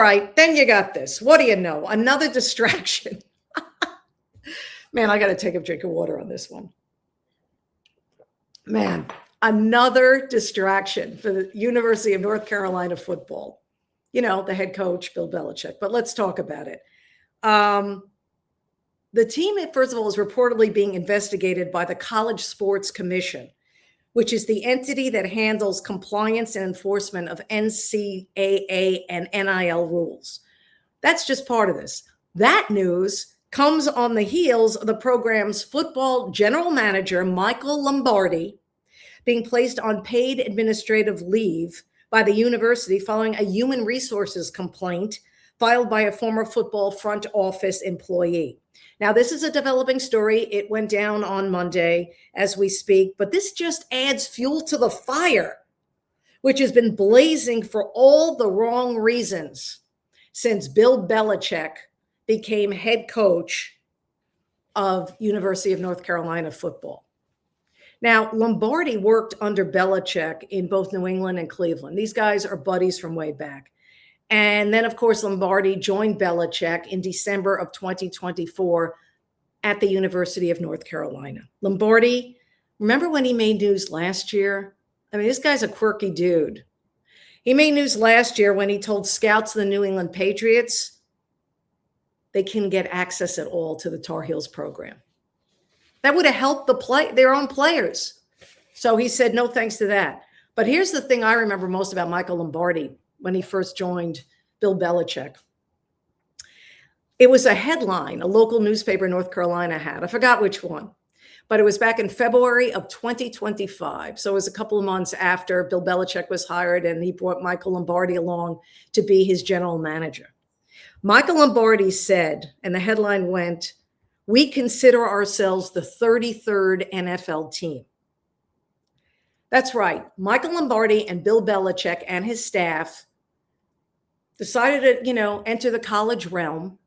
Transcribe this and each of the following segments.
right, then you got this. What do you know? Another distraction. Man, I got to take a drink of water on this one. Man, another distraction for the University of North Carolina football. You know, the head coach, Bill Belichick. But let's talk about it. The team, first of all, is reportedly being investigated by the College Sports Commission, which is the entity that handles compliance and enforcement of NCAA and NIL rules. That's just part of this. That news comes on the heels of the program's football general manager, Michael Lombardi, being placed on paid administrative leave by the university following a human resources complaint filed by a former football front office employee. Now, this is a developing story. It went down on Monday as we speak, but this just adds fuel to the fire, which has been blazing for all the wrong reasons since Bill Belichick became head coach of University of North Carolina football. Now, Lombardi worked under Belichick in both New England and Cleveland. These guys are buddies from way back. And then, of course, Lombardi joined Belichick in December of 2024 at the University of North Carolina. Lombardi, remember when he made news last year? I mean, this guy's a quirky dude. He made news last year when he told scouts of the New England Patriots they couldn't get access at all to the Tar Heels program. That would have helped their own players. So he said no thanks to that. But here's the thing I remember most about Michael Lombardi when he first joined Bill Belichick. It was a headline a local newspaper in North Carolina had. I forgot which one, but it was back in February of 2025. So it was a couple of months after Bill Belichick was hired, and he brought Michael Lombardi along to be his general manager. Michael Lombardi said, and the headline went, "We consider ourselves the 33rd NFL team." That's right. Michael Lombardi and Bill Belichick and his staff decided to, enter the college realm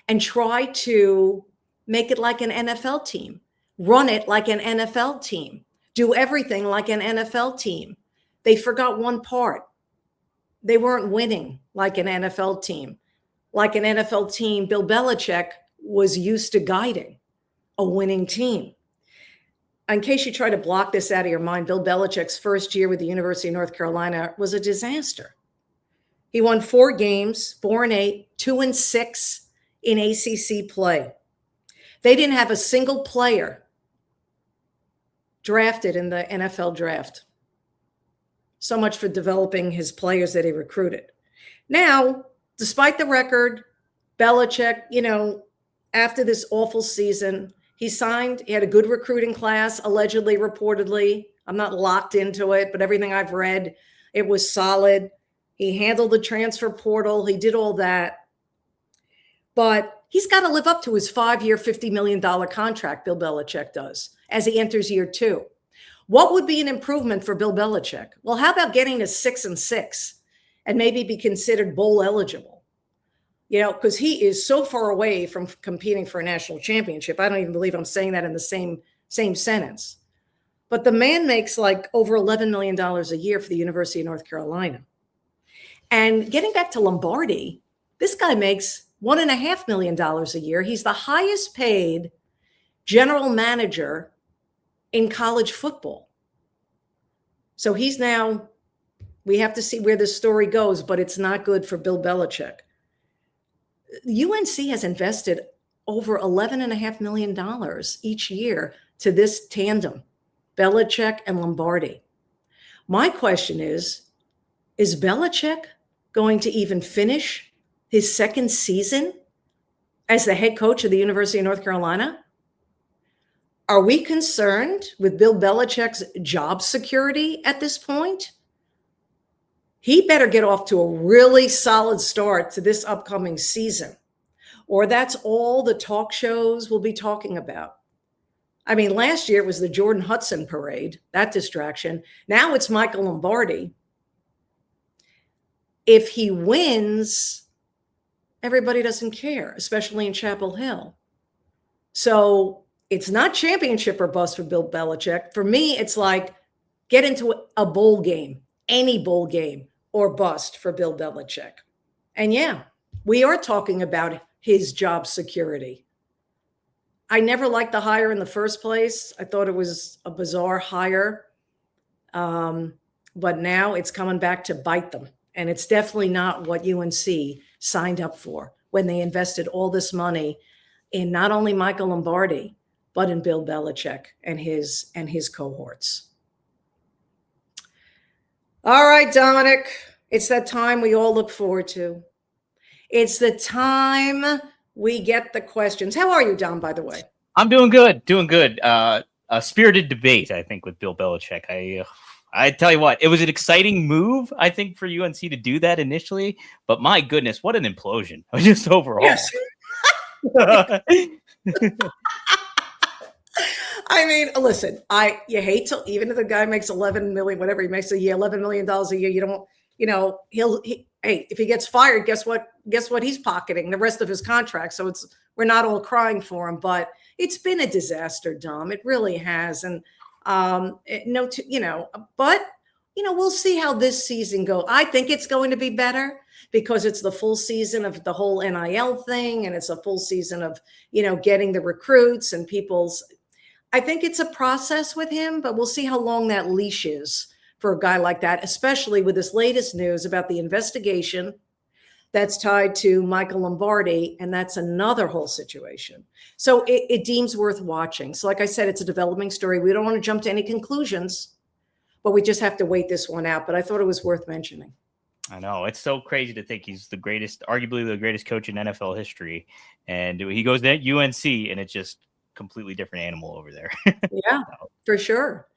and try to make it like an NFL team, run it like an NFL team, do everything like an NFL team. They forgot one part. They weren't winning like an NFL team. Like an NFL team, Bill Belichick was used to guiding a winning team. In case you try to block this out of your mind, Bill Belichick's first year with the University of North Carolina was a disaster. He won 4 games, 4-8, 2-6 in ACC play. They didn't have a single player drafted in the NFL draft. So much for developing his players that he recruited. Now, despite the record, Belichick, after this awful season, he had a good recruiting class, allegedly, reportedly. I'm not locked into it, but everything I've read, it was solid. He handled the transfer portal. He did all that. But he's got to live up to his 5-year, $50 million contract, Bill Belichick does, as he enters year 2. What would be an improvement for Bill Belichick? Well, how about getting to 6-6 and maybe be considered bowl eligible? Because he is so far away from competing for a national championship. I don't even believe I'm saying that in the same sentence. But the man makes like over $11 million a year for the University of North Carolina. And getting back to Lombardi, this guy makes $1.5 million a year. He's the highest paid general manager in college football. So we have to see where this story goes, but it's not good for Bill Belichick. UNC has invested over $11.5 million each year to this tandem, Belichick and Lombardi. My question is Belichick going to even finish his second season as the head coach of the University of North Carolina? Are we concerned with Bill Belichick's job security at this point? He better get off to a really solid start to this upcoming season, or that's all the talk shows will be talking about. I mean, last year it was the Jordan Hudson parade, that distraction. Now it's Michael Lombardi. If he wins, everybody doesn't care, especially in Chapel Hill. So it's not championship or bust for Bill Belichick. For me, it's like get into a bowl game, any bowl game, or bust for Bill Belichick. And yeah, we are talking about his job security. I never liked the hire in the first place. I thought it was a bizarre hire. But now it's coming back to bite them. And it's definitely not what UNC signed up for when they invested all this money in not only Michael Lombardi, but in Bill Belichick and his cohorts. All right, Dominic, it's that time we all look forward to. It's the time we get the questions. How are you, Dom, by the way? I'm doing good, doing good. A spirited debate, I think, with Bill Belichick. I tell you what, it was an exciting move, I think, for UNC to do that initially. But my goodness, what an implosion! Just overall. Yes. I mean, listen, you hate to, even if the guy makes 11 million, whatever he makes a year, $11 million a year, you don't, hey, if he gets fired, guess what he's pocketing? The rest of his contract. So we're not all crying for him, but it's been a disaster, Dom. It really has. And, but we'll see how this season goes. I think it's going to be better because it's the full season of the whole NIL thing. And it's a full season of, getting the recruits and I think it's a process with him, but we'll see how long that leash is for a guy like that, especially with this latest news about the investigation that's tied to Michael Lombardi. And that's another whole situation. So it deems worth watching. So like I said, it's a developing story. We don't want to jump to any conclusions, but we just have to wait this one out. But I thought it was worth mentioning. I know. It's so crazy to think he's arguably the greatest coach in NFL history. And he goes to UNC and it's just completely different animal over there. Yeah, for sure.